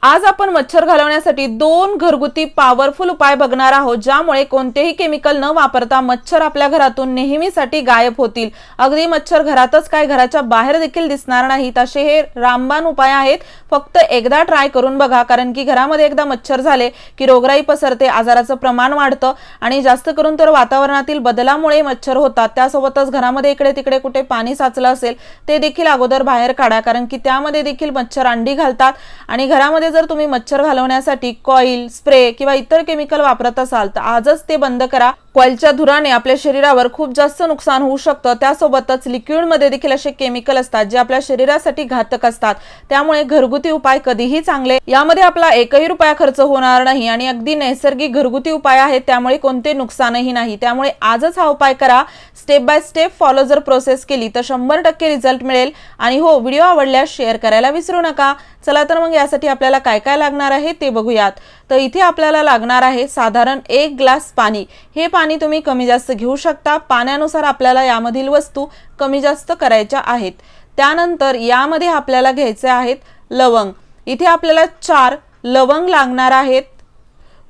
आज आपण मच्छर घालवण्यासाठी 2 घरगुती पॉवरफुल उपाय बघणार आहोत, ज्यामुळे कोणतेही केमिकल न वापरता मच्छर आपल्या घरातून नेहमीसाठी गायब होतील। अगदी मच्छर घरातच काय, घराच्या बाहेर देखील दिसणार नाहीत असे हे रामबाण उपाय आहेत। फक्त एकदा ट्राय करून बघा, कारण की घरामध्ये एकदा मच्छर झाले की रोगराई पसरते, आजाराचं प्रमाण वाढतं आणि जास्त करून तर वातावरणातील बदलामुळे मच्छर होतात। त्यासोबतच घरामध्ये इकडे तिकडे कुठे पाणी साचलं असेल ते देखील अगोदर बाहेर काढा, कारण की त्यामध्ये देखील मच्छर अंडी घालतात। आणि घरामध्ये जर तुम्ही मच्छर घालवण्यासाठी कॉईल, स्प्रे किंवा इतर केमिकल वापरत असाल तर आजच ते बंद करा। कॉईलच्या धुराने आपल्या शरीरावर खूप जास्त नुकसान होऊ शकतं। त्यासोबतच लिक्विड मध्ये देखील असे केमिकल असतात जे आपल्या शरीरासाठी घातक असतात। त्यामुळे घरगुती उपाय कधीही चांगले। यामध्ये आपला एकही रुपया खर्च होणार नाही आणि अगदी नैसर्गिक घरगुती उपाय आहेत, त्यामुळे कोणते नुकसानही नाही। त्यामुळे आजच हा उपाय करा। स्टेप बाय स्टेप फॉलो जर प्रोसेस केली तर 100% रिझल्ट मिळेल। आणि हो, व्हिडिओ आवडल्यास शेअर करायला विसरू नका। चला तर मग यासाठी आपल्याला काय काय लागणार आहे ते बघूयात। तर इथे आपल्याला लागणार आहे साधारण 1 ग्लास पाणी। हे पाणी तुम्ही कमी जास्त घेऊ शकता, पाण्यानुसार आपल्याला यामधील वस्तू कमी जास्त करायच्या आहेत। त्यानंतर यामध्ये आपल्याला घ्यायचे आहेत लवंग। इथे आपल्याला 4 लवंग लागणार आहेत।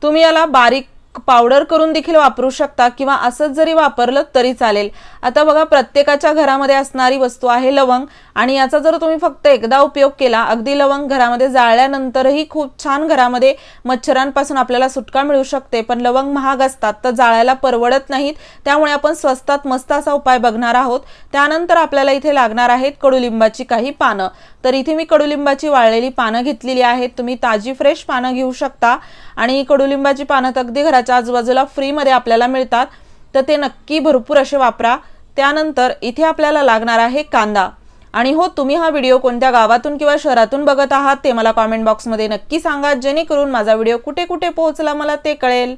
तुम्ही याला बारीक पावडर करून देखील वापरू शकता किंवा असंच जरी वापरलं तरी चालेल। आता बघा, प्रत्येकाच्या घरामध्ये असणारी वस्तू आहे लवंग आणि याचा जर तुम्ही फक्त एकदा उपयोग केला, अगदी लवंग घरामध्ये जाळल्यानंतरही खूप छान घरामध्ये मच्छरांपासून आपल्याला सुटका मिळू शकते। पण लवंग महाग असतात तर जाळायला परवडत नाहीत, त्यामुळे आपण स्वस्तात मस्त असा उपाय बघणार आहोत। त्यानंतर आपल्याला इथे लागणार आहेत कडुलिंबाची काही पानं। तर इथे मी कडुलिंबाची वाळलेली पानं घेतलेली आहेत, तुम्ही ताजी फ्रेश पानं घेऊ शकता। आणि कडुलिंबाची पानं अगदी घराच्या आजूबाजूला फ्री मध्ये आपल्याला मिळतात, तर ते नक्की भरपूर असे वापरा। त्यानंतर इथे आपल्याला लागणार आहे कांदा। आणि हो, तुम्ही हा व्हिडिओ कोणत्या गावातून किंवा शहरातून बघत आहात ते मला कमेंट बॉक्स मध्ये नक्की सांगा, जेणेकरून माझा व्हिडिओ कुठे कुठे पोहोचला मला ते कळेल।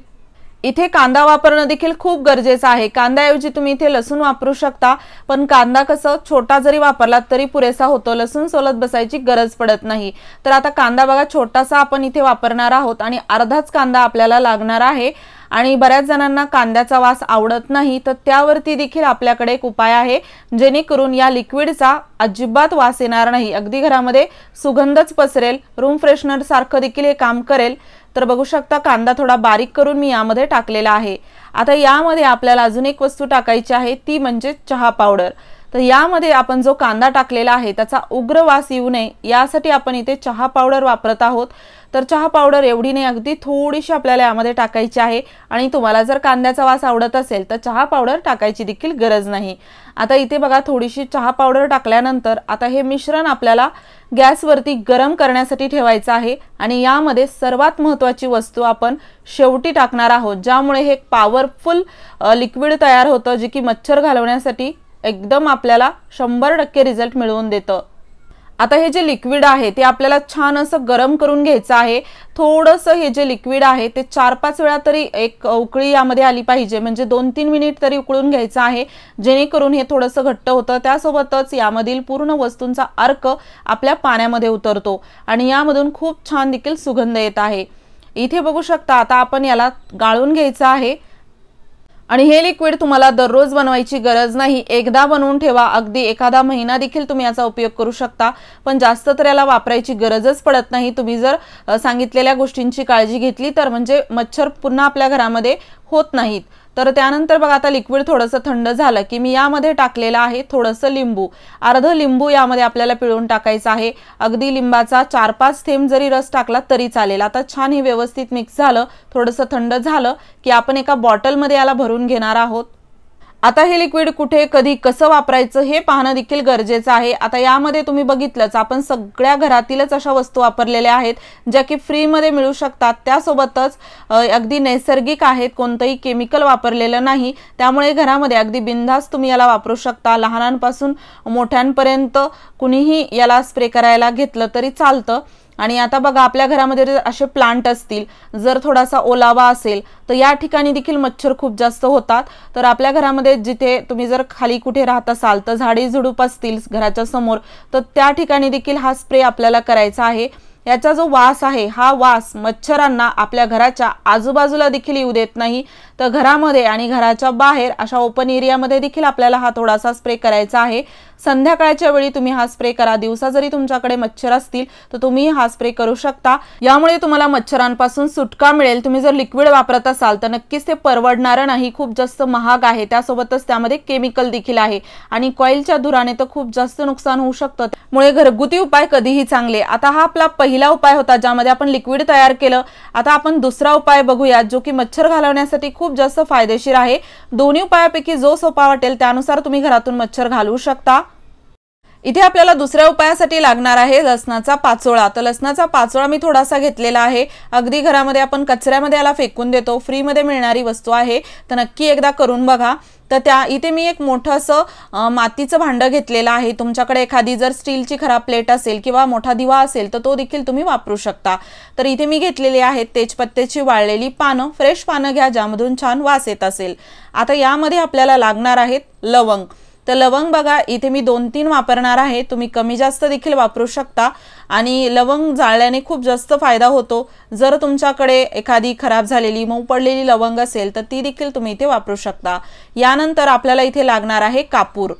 इथे कांदा वापरणं देखील खूप गरजेचं आहे। कांद्याऐवजी तुम्ही इथे लसूण वापरू शकता, पण कांदा कसं छोटा जरी वापरला तरी पुरेसा होतो, लसूण सोलत बसायची गरज पडत नाही। तर आता कांदा बघा छोटासा आपण इथे वापरणार आहोत आणि अर्धाच कांदा आपल्याला लागणार आहे। आणि बऱ्याच जणांना कांद्याचा वास आवडत नाही, तर त्यावरती देखील आपल्याकडे एक उपाय आहे, जेणेकरून या लिक्विडचा अजिबात वास येणार नाही, अगदी घरामध्ये सुगंधच पसरेल, रूम फ्रेशनर सारखं देखील हे काम करेल। तर बघू शकता कांदा थोडा बारीक करून मी यामध्ये टाकलेला आहे। आता यामध्ये आपल्याला अजून एक वस्तू टाकायची आहे, ती म्हणजे चहा पावडर। तर यामध्ये आपण जो कांदा टाकलेला आहे त्याचा उग्र वास येऊ नये यासाठी आपण इथे चहा पावडर वापरत आहोत। तर चहा पावडर एवढी नाही, अगदी थोडीशी आपल्याला यामध्ये टाकायची आहे। आणि तुम्हाला जर कांद्याचा वास आवडत असेल तर चहा पावडर टाकायची देखील गरज नाही। आता इथे बघा, थोडीशी चहा पावडर टाकल्यानंतर आता हे मिश्रण आपल्याला गॅसवरती गरम करण्यासाठी ठेवायचं आहे। आणि यामध्ये सर्वात महत्त्वाची वस्तू आपण शेवटी टाकणार आहोत, ज्यामुळे हे पॉवरफुल लिक्विड तयार होतं, जे की मच्छर घालवण्यासाठी एकदम आपल्याला 100% रिझल्ट मिळवून देतं। आता हे जे लिक्विड आहे ते आपल्याला छान असं गरम करून घ्यायचं आहे। थोडंसं हे जे लिक्विड आहे ते 4-5 वेळा तरी एक उकळी यामध्ये आली पाहिजे, म्हणजे 2-3 मिनिट तरी उकळून घ्यायचं आहे, जेणेकरून हे थोडंसं घट्ट होतं। त्यासोबतच यामधील पूर्ण वस्तूंचा अर्क आपल्या पाण्यामध्ये उतरतो आणि यामधून खूप छान देखील सुगंध येत आहे। इथे बघू शकता, आता आपण याला गाळून घ्यायचं आहे। आणि हे लिक्विड तुम्हाला दररोज बनवायची गरज नाही, एकदा बनवून ठेवा, अगदी एखादा महिना देखील तुम्ही याचा उपयोग करू शकता। पण जास्त तर याला वापरायची गरजच पडत नाही, तुम्ही जर सांगितलेल्या गोष्टींची काळजी घेतली तर, म्हणजे मच्छर पुन्हा आपल्या घरामध्ये होत नाहीत। तर त्यानंतर बघा, आता लिक्विड थोडंसं थंड झालं की मी यामध्ये टाकलेलं आहे थोडंसं लिंबू। अर्ध लिंबू यामध्ये आपल्याला पिळून टाकायचं आहे, अगदी लिंबाचा 4-5 थेंब जरी रस टाकला तरी चालेल। आता छान हे व्यवस्थित मिक्स झालं, थोडंसं थंड झालं की आपण एका बॉटलमध्ये याला भरून घेणार आहोत। आता हे लिक्विड कुठे, कधी, कसं वापरायचं हे पाहणं देखील गरजेचं आहे। आता यामध्ये तुम्ही बघितलंच, आपण सगळ्या घरातीलच अशा वस्तू वापरलेल्या आहेत ज्या की फ्री मध्ये मिळू शकतात। त्यासोबतच अगदी नैसर्गिक आहेत, कोणतंही केमिकल वापरलेलं नाही, त्यामुळे घरामध्ये अगदी बिनधास्त तुम्ही याला वापरू शकता। लहानांपासून मोठ्यांपर्यंत कुणीही याला स्प्रे करायला घेतलं तरी चालतं। आणि आता बघा, आपल्या घरामध्ये जर असे प्लांट असतील, जर थोडासा ओलावा असेल तर या ठिकाणी देखील मच्छर खूप जास्त होतात। तर आपल्या घरामध्ये जिथे तुम्ही जर खाली कुठे राहत असाल तर झाडी झुडूप असतील घराच्या समोर, तर त्या ठिकाणी देखील हा स्प्रे आपल्याला करायचा आहे। याचा जो वास आहे हा वास मच्छरांना आपल्या घराच्या आजूबाजूला देखील येऊ देत नाही। तर घरामध्ये आणि घराच्या बाहेर अशा ओपन एरियामध्ये देखील आपल्याला हा थोडासा स्प्रे करायचा आहे। संध्याकाळच्या वेळी तुम्ही हा स्प्रे करा। दिवसा जरी तुमच्याकडे मच्छर असतील तर तुम्ही हा स्प्रे करू शकता। यामुळे तुम्हाला मच्छरांपासून सुटका मिळेल। तुम्ही जर लिक्विड वापरत असाल तर नक्कीच ते परवडणार नाही, खूप जास्त महाग आहे, त्यासोबतच त्यामध्ये केमिकल देखील आहे आणि कॉइलच्या धुराने तर खूप जास्त नुकसान होऊ शकतं। मुळे घरगुती उपाय कधीही चांगले। आता हा आपला पहिला उपाय होता ज्यामध्ये आपण लिक्विड तयार केलं। आता आपण दुसरा उपाय बघूया जो की मच्छर घालवण्यासाठी खूप जास्त फायदेशीर आहे। दोन्ही उपायापैकी जो सोपा वाटेल त्यानुसार तुम्ही घरातून मच्छर घालवू शकता। इथे आपल्याला दुसऱ्या उपायासाठी लागणार आहे लसणाचा पाचोळा। तर लसणाचा पाचोळा मी थोडासा घेतलेला आहे। अगदी घरामध्ये आपण कचऱ्यामध्ये याला फेकून देतो, फ्री मध्ये मिळणारी वस्तू आहे, तर नक्की एकदा करून बघा। तर त्या इथे मी एक मोठं असं मातीचं भांडं घेतलेलं आहे। तुमच्याकडे एखादी जर स्टीलची खराब प्लेट असेल किंवा मोठा दिवा असेल तर तो देखील तुम्ही वापरू शकता। तर इथे मी घेतलेली आहेत तेजपत्त्याची वाळलेली पानं, फ्रेश पानं घ्या ज्यामधून छान वास येत असेल। आता यामध्ये आपल्याला लागणार आहेत लवंग। तर लवंग बघा इथे मी 2-3 वापरणार आहे, तुम्ही कमी जास्त देखील वापरू शकता आणि लवंग जाळल्याने खूप जास्त फायदा होतो। जर तुमच्याकडे एखादी खराब झालेली मऊ पडलेली लवंग असेल तर ती देखील तुम्ही इथे वापरू शकता। यानंतर आपल्याला इथे लागणार आहे कापूर।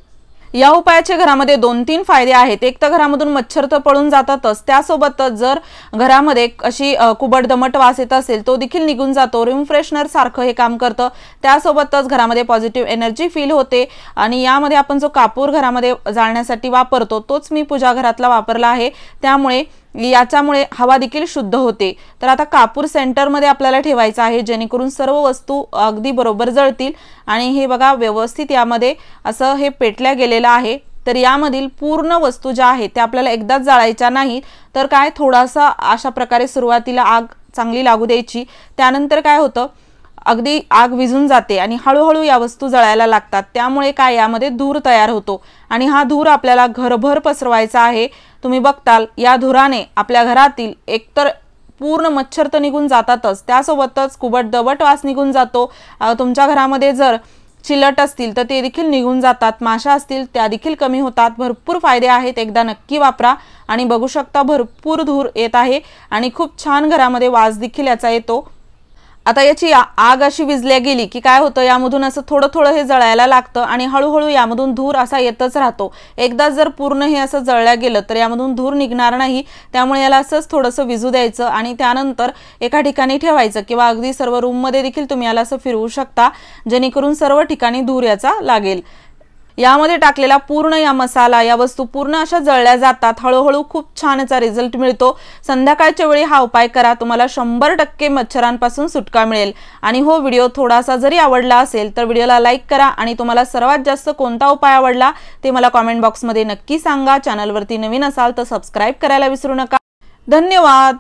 या उपायाचे घरामध्ये 2-3 फायदे आहेत। एक तर घरामधून मच्छर तर पळून जातातच, त्यासोबतच जर घरामध्ये अशी कुबट दमट वास येत असेल तो देखील निघून जातो, रूम फ्रेशनर सारखं हे काम करतं। त्यासोबतच घरामध्ये पॉझिटिव्ह एनर्जी फील होते आणि यामध्ये आपण जो कापूर घरामध्ये जाळण्यासाठी वापरतो तोच मी पूजा घरातला वापरला आहे, त्यामुळे याच्यामुळे हवा देखील शुद्ध होते। तर आता कापूर सेंटर मध्ये आपल्याला ठेवायचा आहे जेणेकरून सर्व वस्तू अगदी बरोबर जळतील आणि हे बघा व्यवस्थित यामध्ये असं हे पेटल्या गेलेलं आहे। तर यामधील पूर्ण वस्तू ज्या आहेत त्या आपल्याला एकदाच जाळायच्या नाही, तर काय थोडासा अशा प्रकारे सुरुवातीला आग चांगली लागू द्यायची, त्यानंतर काय होतं अगदी आग विझून जाते आणि हळूहळू या वस्तू जळायला लागतात। त्यामुळे काय यामध्ये धूर तयार होतो आणि हा धूर आपल्याला घरभर पसरवायचा आहे। तुम्ही बघताल या धुराने आपल्या घरातील एकतर पूर्ण मच्छर तर निघून जातातच, त्यासोबतच कुबट दबट वास निघून जातो। तुमच्या घरामध्ये जर चिलट असतील तर ते देखील निघून जातात, माशा असतील त्या देखील कमी होतात। भरपूर फायदे आहेत, एकदा नक्की वापरा आणि बघू शकता भरपूर धूर येत आहे आणि खूप छान घरामध्ये वास देखील याचा येतो। आता याची आग अशी विझल्या गेली की काय होतं यामधून असं थोडं थोडं हे जळायला लागतं आणि हळूहळू यामधून धूर असा येतच राहतो। एकदा जर पूर्ण हे असं जळल्या गेलं तर यामधून धूर निघणार नाही, त्यामुळे याला असंच थोडंसं विझू द्यायचं आणि त्यानंतर एका ठिकाणी ठेवायचं किंवा अगदी सर्व रूम मध्ये देखील तुम्ही याला असं फिरवू शकता जेणेकरून सर्व ठिकाणी धूर याचा लागेल। यामध्ये टाकलेला पूर्ण या मसाला या वस्तू पूर्ण अशा जळल्या जातात, हळूहळू खूप छान याचा रिझल्ट मिळतो। संध्याकाळच्या वेळी हा उपाय करा, तुम्हाला 100% मच्छरांपासून सुटका मिळेल। आणि हो व्हिडिओ थोडासा जरी आवडला असेल तर व्हिडिओला लाईक करा आणि तुम्हाला सर्वात जास्त कोणता उपाय आवडला ते मला कमेंट बॉक्समध्ये नक्की सांगा। चॅनलवरती नवीन असाल तर सबस्क्राइब करायला विसरू नका। धन्यवाद।